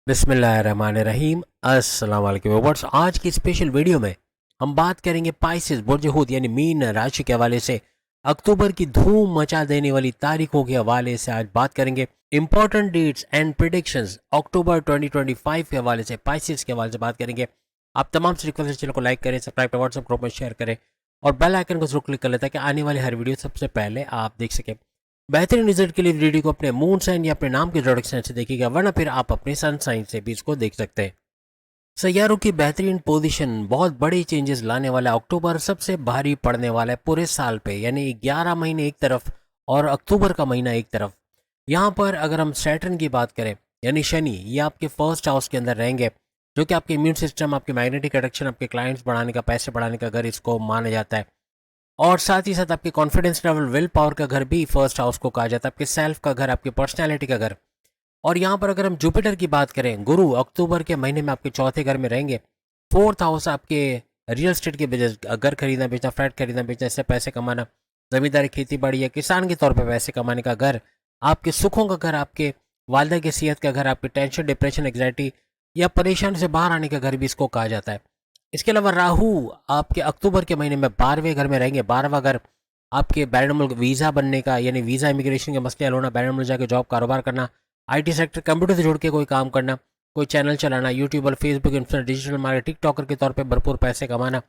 बिस्मिल्लाहिर्रहमानिर्रहीम। अस्सलाम वालेकुम व्यूअर्स। आज की स्पेशल वीडियो में हम बात करेंगे पाइसेस बुर्ज हूत यानी मीन राशि के हवाले से अक्टूबर की धूम मचा देने वाली तारीखों के हवाले से आज बात करेंगे। इंपॉर्टेंट डेट्स एंड प्रिडिक्शंस अक्टूबर 2025 के हवाले से पाइसेस के हवाले से बात करेंगे। आप तमाम से रिक्वेस्ट है चैनल को लाइक करें, सब्सक्राइब करें, व्हाट्सएप ग्रुप में शेयर करें और बेल आइकन को जरूर क्लिक कर लें ताकि आने वाली हर वीडियो सबसे पहले आप देख सकें। बेहतरीन रिजल्ट के लिए वीडियो को अपने मून साइन या अपने नाम के जोड़क से देखिएगा, वरना फिर आप अपने सन साइन से भी इसको देख सकते हैं। सैयारों की बेहतरीन पोजीशन बहुत बड़ी चेंजेस लाने वाला अक्टूबर सबसे भारी पड़ने वाला है पूरे साल पे, यानी 11 महीने एक तरफ और अक्टूबर का महीना एक तरफ। यहाँ पर अगर हम सैटर्न की बात करें यानी शनि, ये आपके फर्स्ट हाउस के अंदर रहेंगे, जो कि आपके इम्यून सिस्टम, आपके मैग्नेटिक अट्रैक्शन, आपके क्लाइंट्स बढ़ाने का, पैसे बढ़ाने का घर इसको माना जाता है। और साथ ही साथ आपके कॉन्फिडेंस लेवल, विल पावर का घर भी फर्स्ट हाउस को कहा जाता है, आपके सेल्फ का घर, आपकी पर्सनैलिटी का घर। और यहाँ पर अगर हम जुपिटर की बात करें, गुरु अक्टूबर के महीने में आपके चौथे घर में रहेंगे। फोर्थ हाउस आपके रियल एस्टेट के बिजनेस, घर खरीदना बेचना, फ्लैट खरीदना बेचना, इससे पैसे कमाना, जमींदारी खेती बाड़ी या किसान के तौर पर पैसे कमाने का घर, आपके सुखों का घर, आपके वालदा की सेहत का घर, आपके टेंशन, डिप्रेशन, एग्जाइटी या परेशानी से बाहर आने का घर भी इसको कहा जाता है। इसके अलावा राहु आपके अक्टूबर के महीने में 12वें घर में रहेंगे। 12वां घर आपके बैरन वीज़ा बनने का, यानी वीज़ा इमिग्रेशन के मसले हल होना, बैरन मुल्क जाकर जॉब कारोबार करना, आईटी सेक्टर, कंप्यूटर से जुड़ के कोई काम करना, कोई चैनल चलाना, YouTuber, Facebook influencer, digital market, TikToker के तौर पे भरपूर पैसे कमाना,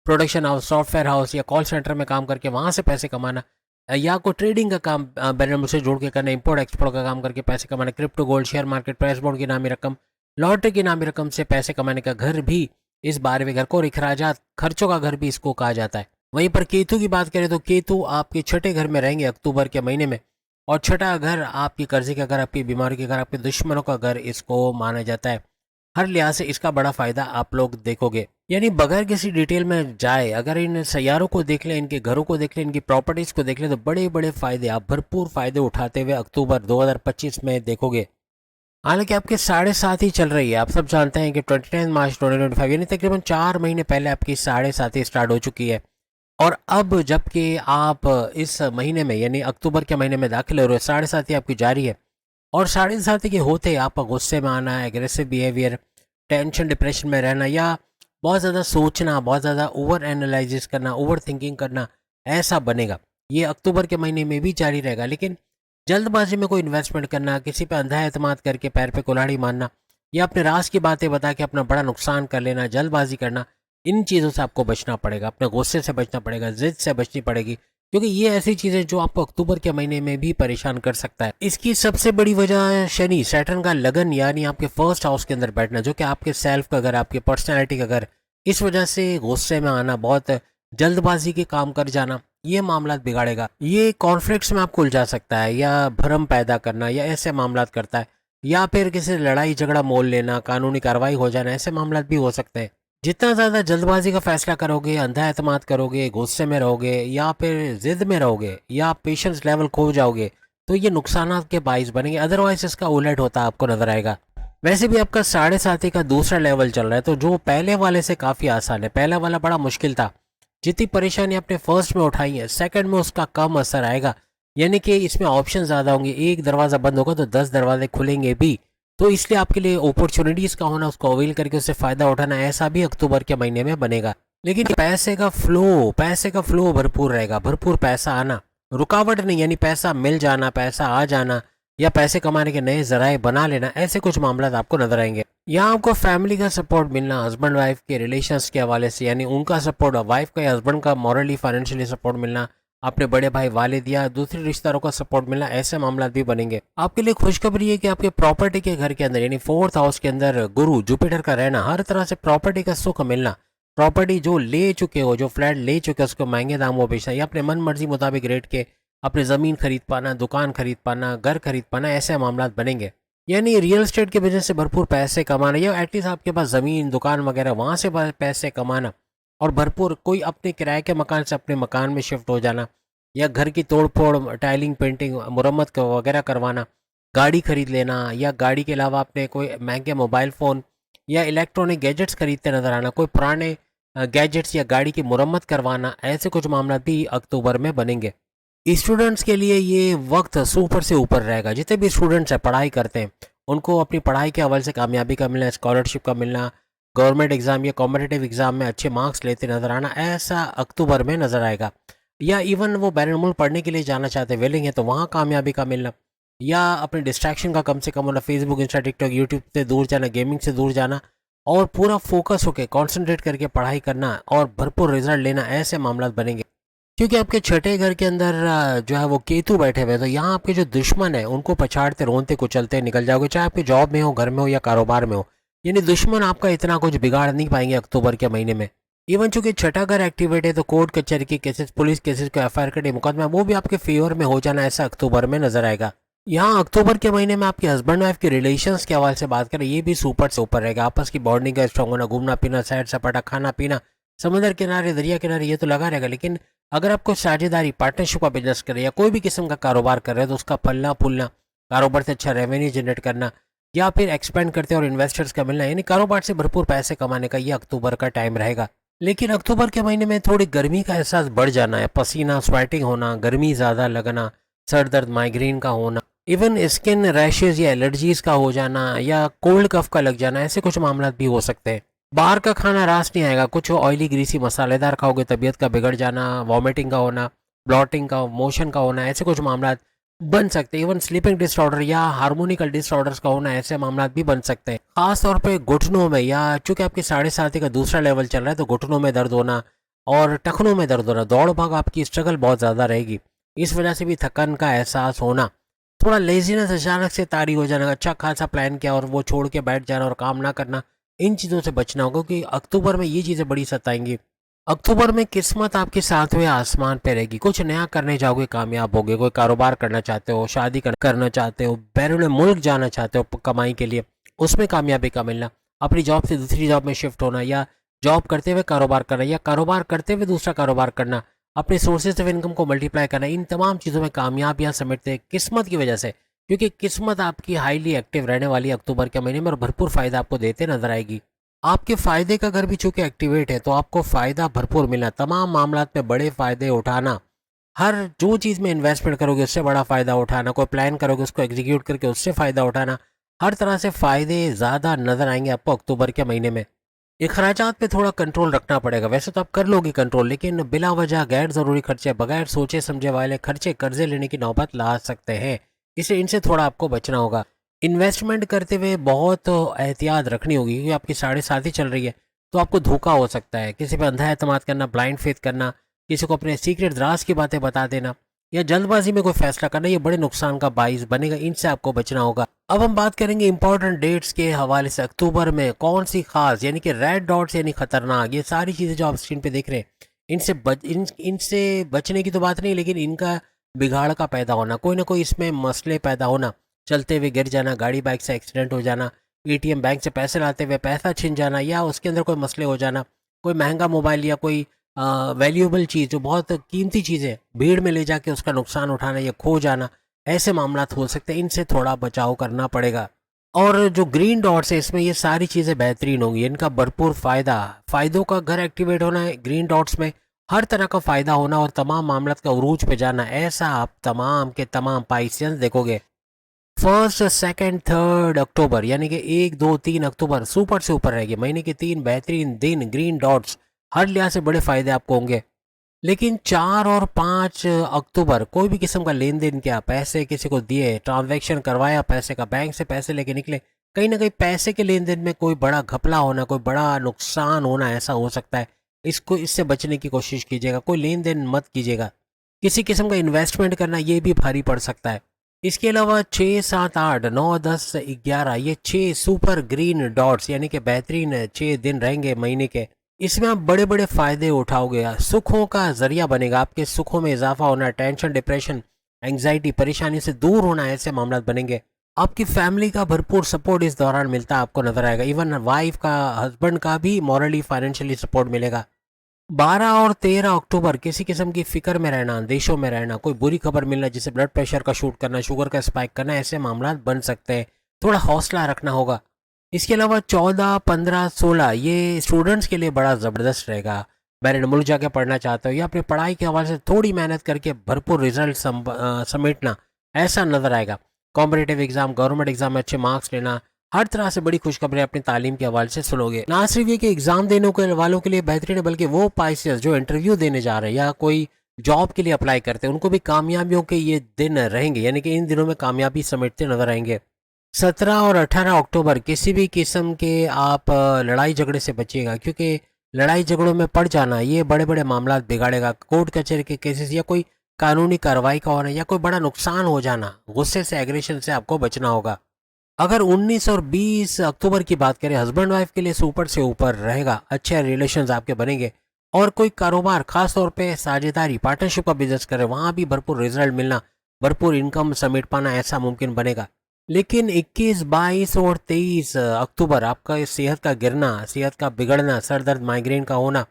प्रोडक्शन हाउस, सॉफ्टवेयर हाउस या कॉल सेंटर में काम करके वहाँ से पैसे कमाना, या कोई ट्रेडिंग का काम बैरन मुल्क से जोड़ के करना, इंपोर्ट एक्सपोर्ट का काम करके पैसे कमाना, crypto, gold, share market, press board की नामी रकम, लॉटरी की नामी रकम से पैसे कमाने का घर भी इस 12वें घर को, और अखराजात, खर्चों का घर भी इसको कहा जाता है। वहीं पर केतु की बात करें तो केतु आपके छठे घर में रहेंगे अक्टूबर के महीने में, और छठा घर आपकी कर्जे का घर, आपकी बीमारी के घर, आपके दुश्मनों का घर इसको माना जाता है। हर लिहाज से इसका बड़ा फायदा आप लोग देखोगे। यानी बगैर किसी डिटेल में जाए अगर इन सैयारों को देख लें, इनके घरों को देख लें, इनकी प्रॉपर्टीज को देख लें, तो बड़े बड़े फायदे आप भरपूर फायदे उठाते हुए अक्टूबर 2025 में देखोगे। हालांकि आपके 7.5 ही चल रही है। आप सब जानते हैं कि 29 मार्च 2025 यानी तकरीबन 4 महीने पहले आपकी 7.5 स्टार्ट हो चुकी है। और अब जबकि आप इस महीने में यानी अक्टूबर के महीने में दाखिल हो रहे हो, 7.5 आपकी जारी है। और 7.5 के होते आप गुस्से में आना, एग्रेसिव बिहेवियर, टेंशन, डिप्रेशन में रहना, या बहुत ज़्यादा सोचना, बहुत ज़्यादा ओवर एनालिसिस करना, ओवर थिंकिंग करना, ऐसा बनेगा। ये अक्टूबर के महीने में भी जारी रहेगा। लेकिन जल्दबाजी में कोई इन्वेस्टमेंट करना, किसी पे अंधा एतमाद करके पैर पे कुल्हाड़ी मारना, या अपने राज की बातें बता के अपना बड़ा नुकसान कर लेना, जल्दबाजी करना, इन चीज़ों से आपको बचना पड़ेगा। अपने गुस्से से बचना पड़ेगा, जिद से बचनी पड़ेगी, क्योंकि ये ऐसी चीज़ें जो आपको अक्टूबर के महीने में भी परेशान कर सकता है। इसकी सबसे बड़ी वजह है शनि, सैटर्न का लगन, यानी आपके फर्स्ट हाउस के अंदर बैठना, जो कि आपके सेल्फ का घर, आपके पर्सनैलिटी का घर। इस वजह से गुस्से में आना, बहुत जल्दबाजी के काम कर जाना, ये मामला बिगाड़ेगा। ये कॉन्फ्लिक्ट्स में आपको उलझा सकता है, या भ्रम पैदा करना, या ऐसे मामला करता है, या फिर किसी लड़ाई झगड़ा मोल लेना, कानूनी कार्रवाई हो जाना, ऐसे मामला भी हो सकते हैं। जितना ज़्यादा जल्दबाजी का फैसला करोगे, अंधा एतमाद करोगे, गुस्से में रहोगे, या फिर जिद में रहोगे, या पेशेंस लेवल खो जाओगे, तो ये नुकसान के बाइस बनेंगे। अदरवाइज इसका उलट होता आपको नजर आएगा। वैसे भी आपका 7.5 का दूसरा लेवल चल रहा है, तो जो पहले वाले से काफ़ी आसान है। पहला वाला बड़ा मुश्किल था। जितनी परेशानी आपने फर्स्ट में उठाई है, सेकंड में उसका कम असर आएगा। यानी कि इसमें ऑप्शन ज़्यादा होंगे। एक दरवाज़ा बंद होगा तो 10 दरवाजे खुलेंगे भी। तो इसलिए आपके लिए अपॉर्चुनिटीज़ का होना, उसको अवेल करके उससे फ़ायदा उठाना, ऐसा भी अक्टूबर के महीने में बनेगा। लेकिन पैसे का फ्लो भरपूर रहेगा, भरपूर पैसा आना, रुकावट नहीं, यानी पैसा मिल जाना, पैसा आ जाना, या पैसे कमाने के नए जराए बना लेना, ऐसे कुछ मामला आपको नजर आएंगे। यहाँ आपको फैमिली का सपोर्ट मिलना, हस्बैंड वाइफ के रिलेशंस के हवाले से, यानी उनका सपोर्ट, वाइफ का या हस्बैंड का मॉरली फाइनेंशियली सपोर्ट मिलना, अपने बड़े भाई वालिद या दूसरे रिश्तेदारों का सपोर्ट मिलना, ऐसे मामला भी बनेंगे। आपके लिए खुशखबरी है कि आपके प्रॉपर्टी के घर के अंदर यानी फोर्थ हाउस के अंदर गुरु जुपिटर का रहना, हर तरह से प्रॉपर्टी का सुख मिलना। प्रॉपर्टी जो ले चुके हो, जो फ्लैट ले चुके हो, उसको महंगे दामों में बेचना, या अपने मन मर्जी मुताबिक रेट के अपने ज़मीन खरीद पाना, दुकान खरीद पाना, घर खरीद पाना, ऐसे मामला बनेंगे। यानी रियल एस्टेट के बिजनेस से भरपूर पैसे कमाना, या एटलीस्ट आपके पास ज़मीन दुकान वगैरह, वहाँ से पैसे कमाना, और भरपूर कोई अपने किराए के मकान से अपने मकान में शिफ्ट हो जाना, या घर की तोड़ फोड़, टाइलिंग, पेंटिंग, मुरम्मत वगैरह करवाना, गाड़ी खरीद लेना, या गाड़ी के अलावा अपने कोई महंगे मोबाइल फ़ोन या इलेक्ट्रॉनिक गैजेट्स खरीदते नजर आना, कोई पुराने गैजेट्स या गाड़ी की मुरम्मत करवाना, ऐसे कुछ मामला भी अक्टूबर में बनेंगे। स्टूडेंट्स के लिए ये वक्त सुपर से ऊपर रहेगा। जितने भी स्टूडेंट्स हैं, पढ़ाई करते हैं, उनको अपनी पढ़ाई के हवाले से कामयाबी का मिलना, स्कॉलरशिप का मिलना, गवर्नमेंट एग्ज़ाम या कॉम्पिटिटिव एग्ज़ाम में अच्छे मार्क्स लेते नज़र आना, ऐसा अक्टूबर में नज़र आएगा। या इवन वो बैरून मुल्क पढ़ने के लिए जाना चाहते हैं, विलिंग है, तो वहाँ कामयाबी का मिलना, या अपने डिस्ट्रैक्शन का कम से कम होना, फेसबुक, इंस्टा, टिकटॉक, यूट्यूब से दूर जाना, गेमिंग से दूर जाना और पूरा फोकस होकर कॉन्सेंट्रेट करके पढ़ाई करना और भरपूर रिजल्ट लेना, ऐसे मामला बनेंगे। क्योंकि आपके छठे घर के अंदर जो है वो केतु बैठे हुए हैं, तो यहाँ आपके जो दुश्मन है उनको पछाड़ते रोनते कुचलते निकल जाओगे, चाहे आपके जॉब में हो, घर में हो या कारोबार में हो। यानी दुश्मन आपका इतना कुछ बिगाड़ नहीं पाएंगे अक्टूबर के महीने में। इवन चूंकि छठा घर एक्टिवेट है, तो कोर्ट कचहरी के केसेस, पुलिस केसेस को एफआईआर कटे मुकदमा, वो भी आपके फेवर में हो जाना, ऐसा अक्टूबर में नजर आएगा। यहाँ अक्टूबर के महीने में आपके हस्बैंड वाइफ के रिलेशंस के हवाले से बात करें, ये भी सुपर से ऊपर रहेगा। आपस की बॉन्डिंग का स्ट्रॉन्ग होना, घूमना पीना, सैर सपाटा, खाना पीना, समुद्र किनारे, दरिया किनारे, ये तो लगा रहेगा। लेकिन अगर आपको साझेदारी, पार्टनरशिप का बिजनेस करे या कोई भी किस्म का कारोबार कर रहे हैं, तो उसका फलना फूलना, कारोबार से अच्छा रेवेन्यू जनरेट करना या फिर एक्सपेंड करते और इन्वेस्टर्स का मिलना, यानी कारोबार से भरपूर पैसे कमाने का ये अक्टूबर का टाइम रहेगा। लेकिन अक्टूबर के महीने में थोड़ी गर्मी का एहसास बढ़ जाना है, पसीना, स्वेटिंग होना, गर्मी ज़्यादा लगना, सर दर्द, माइग्रेन का होना, इवन स्किन रैशेज या एलर्जीज का हो जाना या कोल्ड कफ का लग जाना, ऐसे कुछ मामला भी हो सकते हैं। बाहर का खाना रास नहीं आएगा, कुछ ऑयली ग्रीसी मसालेदार खाओगे, तबीयत का बिगड़ जाना, वॉमिटिंग का होना, ब्लॉटिंग का, मोशन का होना, ऐसे कुछ मामला बन सकते हैं। इवन स्लीपिंग डिसऑर्डर या हार्मोनिकल डिसऑर्डर्स का होना, ऐसे मामला भी बन सकते हैं। खास तौर पे घुटनों में, या चूंकि आपकी 7.5 का दूसरा लेवल चल रहा है, तो घुटनों में दर्द होना और टखनों में दर्द होना, दौड़ भाग आपकी स्ट्रगल बहुत ज़्यादा रहेगी, इस वजह से भी थकान का एहसास होना, थोड़ा लेजीनेस अचानक से तारी हो जाना, अच्छा खासा प्लान किया और वो छोड़ के बैठ जाना और काम ना करना, इन चीज़ों से बचना होगा, क्योंकि अक्टूबर में ये चीज़ें बड़ी सताएंगी। अक्टूबर में किस्मत आपके 7वें आसमान पे रहेगी, कुछ नया करने जाओगे, कामयाब होगे। कोई कारोबार करना चाहते हो, शादी करना चाहते हो, बैरून मुल्क जाना चाहते हो कमाई के लिए, उसमें कामयाबी का मिलना, अपनी जॉब से दूसरी जॉब में शिफ्ट होना, या जॉब करते हुए कारोबार करना, या कारोबार करते हुए दूसरा कारोबार करना, अपने सोर्सेज ऑफ इनकम को मल्टीप्लाई करना, इन तमाम चीज़ों में कामयाबियाँ समेटते हैं किस्मत की वजह से। क्योंकि किस्मत आपकी हाईली एक्टिव रहने वाली है अक्टूबर के महीने में और भरपूर फायदा आपको देते नजर आएगी। आपके फायदे का घर भी चूंकि एक्टिवेट है, तो आपको फायदा भरपूर मिलना, तमाम मामलात में बड़े फायदे उठाना, हर जो चीज़ में इन्वेस्टमेंट करोगे उससे बड़ा फायदा उठाना, कोई प्लान करोगे उसको एग्जीक्यूट करके उससे फायदा उठाना, हर तरह से फायदे ज़्यादा नजर आएंगे आपको अक्टूबर के महीने में। अखराजात पे थोड़ा कंट्रोल रखना पड़ेगा, वैसे तो आप कर लोगे कंट्रोल, लेकिन बिला वजह गैर ज़रूरी खर्चे, बगैर सोचे समझे वाले खर्चे, कर्जे लेने की नौबत ला सकते हैं, इसलिए इनसे थोड़ा आपको बचना होगा। इन्वेस्टमेंट करते हुए बहुत एहतियात रखनी होगी, क्योंकि आपकी 7.5 ही चल रही है, तो आपको धोखा हो सकता है। किसी पर अंधा एतमाद करना, ब्लाइंड फेथ करना, किसी को अपने सीक्रेट राज की बातें बता देना या जल्दबाजी में कोई फैसला करना, ये बड़े नुकसान का बाइस बनेगा, इनसे आपको बचना होगा। अब हम बात करेंगे इंपॉर्टेंट डेट्स के हवाले से, अक्टूबर में कौन सी खास, यानी कि रेड डॉट्स यानी खतरनाक, ये सारी चीज़ें जो आप स्क्रीन पे देख रहे हैं, इनसे बचने की तो बात नहीं, लेकिन इनका बिगाड़ का पैदा होना, कोई ना कोई इसमें मसले पैदा होना, चलते हुए गिर जाना, गाड़ी बाइक से एक्सीडेंट हो जाना, एटीएम बैंक से पैसे लाते हुए पैसा छिन जाना, या उसके अंदर कोई मसले हो जाना, कोई महंगा मोबाइल या कोई वैल्यूएबल चीज़ जो बहुत कीमती चीज़ है, भीड़ में ले जाके उसका नुकसान उठाना या खो जाना, ऐसे मामला हो सकते हैं, इनसे थोड़ा बचाव करना पड़ेगा। और जो ग्रीन डॉट्स है, इसमें ये सारी चीज़ें बेहतरीन होंगी, इनका भरपूर फ़ायदों का घर एक्टिवेट होना है ग्रीन डॉट्स में, हर तरह का फ़ायदा होना और तमाम मामलात का उरूज पे जाना, ऐसा आप तमाम के तमाम पाइसियंस देखोगे। फर्स्ट, सेकंड, थर्ड अक्टूबर, यानी कि 1, 2, 3 अक्टूबर सुपर से ऊपर रहेगी, महीने के 3 बेहतरीन दिन, ग्रीन डॉट्स, हर लिहाज से बड़े फायदे आपको होंगे। लेकिन 4 और 5 अक्टूबर कोई भी किस्म का लेन देन किया, पैसे किसी को दिए, ट्रांजैक्शन करवाया, पैसे का बैंक से पैसे लेके निकले, कहीं ना कहीं पैसे के लेन देन में कोई बड़ा घपला होना, कोई बड़ा नुकसान होना, ऐसा हो सकता है। इससे बचने की कोशिश कीजिएगा, कोई लेन देन मत कीजिएगा। किसी किस्म का इन्वेस्टमेंट करना ये भी भारी पड़ सकता है। इसके अलावा 6, 7, 8, 9, 10, 11, ये 6 सुपर ग्रीन डॉट्स, यानी कि बेहतरीन 6 दिन रहेंगे महीने के, इसमें आप बड़े बड़े फायदे उठाओगे, सुखों का जरिया बनेगा, आपके सुखों में इजाफा होना, टेंशन, डिप्रेशन, एंग्जाइटी, परेशानी से दूर होना, ऐसे मामला बनेंगे। आपकी फैमिली का भरपूर सपोर्ट इस दौरान मिलता आपको नजर आएगा, इवन वाइफ का, हस्बैंड का भी मॉरली फाइनेंशियली सपोर्ट मिलेगा। 12 और 13 अक्टूबर किसी किस्म की फिक्र में रहना, देशों में रहना, कोई बुरी खबर मिलना, जैसे ब्लड प्रेशर का शूट करना, शुगर का स्पाइक करना, ऐसे मामला बन सकते हैं, थोड़ा हौसला रखना होगा। इसके अलावा 14, 15, 16 ये स्टूडेंट्स के लिए बड़ा ज़बरदस्त रहेगा। बैरून मुल्क जाके पढ़ना चाहते हो या अपनी पढ़ाई के हवाले से थोड़ी मेहनत करके भरपूर रिजल्ट समेटना, ऐसा नज़र आएगा। कॉम्पिटेटिव एग्जाम, गवर्नमेंट एग्जाम में अच्छे मार्क्स लेना, हर तरह से बड़ी खुशखबरी अपनी तालीम के हवाले से सुनोगे। ना सिर्फ ये कि एग्जाम देने के वालों के लिए बेहतरीन है, बल्कि वो पाइसेस जो इंटरव्यू देने जा रहे हैं या कोई जॉब के लिए अप्लाई करते हैं, उनको भी कामयाबियों के ये दिन रहेंगे, यानी कि इन दिनों में कामयाबी समेटते नजर आएंगे। 17 और 18 अक्टूबर किसी भी किस्म के आप लड़ाई झगड़े से बचिएगा, क्योंकि लड़ाई झगड़ों में पड़ जाना ये बड़े बड़े मामला बिगाड़ेगा। कोर्ट कचहरी के केसेस या कोई कानूनी कार्रवाई का होना या कोई बड़ा नुकसान हो जाना, गुस्से से, एग्रेशन से आपको बचना होगा। अगर 19 और 20 अक्टूबर की बात करें, हस्बैंड वाइफ के लिए सुपर से ऊपर रहेगा, अच्छे रिलेशंस आपके बनेंगे। और कोई कारोबार, खास तौर पे साझेदारी, पार्टनरशिप का बिजनेस करे, वहां भी भरपूर रिजल्ट मिलना, भरपूर इनकम समेट पाना ऐसा मुमकिन बनेगा। लेकिन 21, 22 और 23 अक्टूबर आपका सेहत का गिरना, सेहत का बिगड़ना, सर दर्द, माइग्रेन का होना,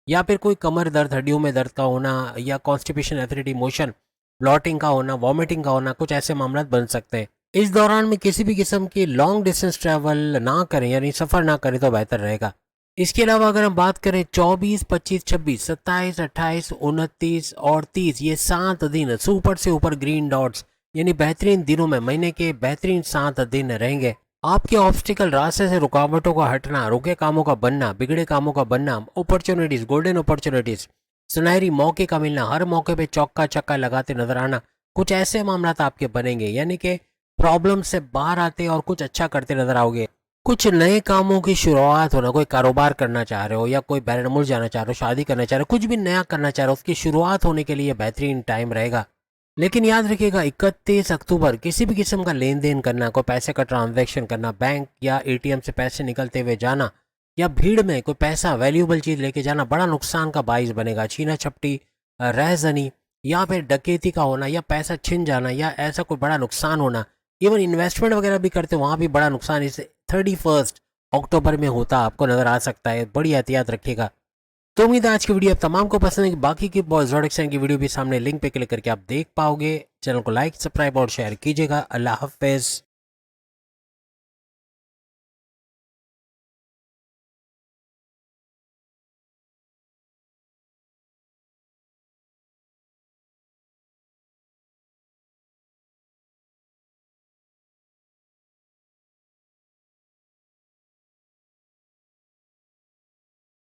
या फिर कोई कमर दर्द, हड्डियों में दर्द का होना, या कॉन्स्टिपेशन, एसिडिटी, मोशन, ब्लॉटिंग का होना, वॉमिटिंग का होना, कुछ ऐसे मामला बन सकते हैं। इस दौरान में किसी भी किस्म की लॉन्ग डिस्टेंस ट्रैवल ना करें, यानी सफ़र ना करें तो बेहतर रहेगा। इसके अलावा अगर हम बात करें 24, 25, 26, 27, 28, 29 और 30, ये 7 दिन सुपर से ऊपर ग्रीन डॉट्स, यानी बेहतरीन दिनों में, महीने के बेहतरीन 7 दिन रहेंगे। आपके ऑब्स्टिकल, रास्ते से रुकावटों का हटना, रुके कामों का बनना, बिगड़े कामों का बनना, अपॉर्चुनिटीज, गोल्डन अपॉर्चुनिटीज, सुनहरी मौके का मिलना, हर मौके पे चौका चक्का लगाते नजर आना, कुछ ऐसे मामला आपके बनेंगे, यानी कि प्रॉब्लम से बाहर आते और कुछ अच्छा करते नजर आओगे। कुछ नए कामों की शुरुआत होना, कोई कारोबार करना चाह रहे हो या कोई बैरन मुल्क जाना चाह रहे हो, शादी करना चाह रहे हो, कुछ भी नया करना चाह रहे हो, उसकी शुरुआत होने के लिए बेहतरीन टाइम रहेगा। लेकिन याद रखिएगा, 31 अक्टूबर किसी भी किस्म का लेन देन करना, कोई पैसे का ट्रांजैक्शन करना, बैंक या एटीएम से पैसे निकलते हुए जाना, या भीड़ में कोई पैसा, वैल्यूएबल चीज लेके जाना, बड़ा नुकसान का बाइस बनेगा। छीना झपटी, रहजनी या फिर डकैती का होना, या पैसा छिन जाना, या ऐसा कोई बड़ा नुकसान होना, इवन इन्वेस्टमेंट वगैरह भी करते वहां भी बड़ा नुकसान इस 31 अक्टूबर में होता आपको नजर आ सकता है। बड़ी एहतियात रखिएगा। तो उम्मीद है आज की वीडियो आप तमाम को पसंद है। बाकी की प्रोडक्शन की वीडियो भी सामने लिंक पे क्लिक करके आप देख पाओगे। चैनल को लाइक, सब्सक्राइब और शेयर कीजिएगा। अल्लाह हाफिज।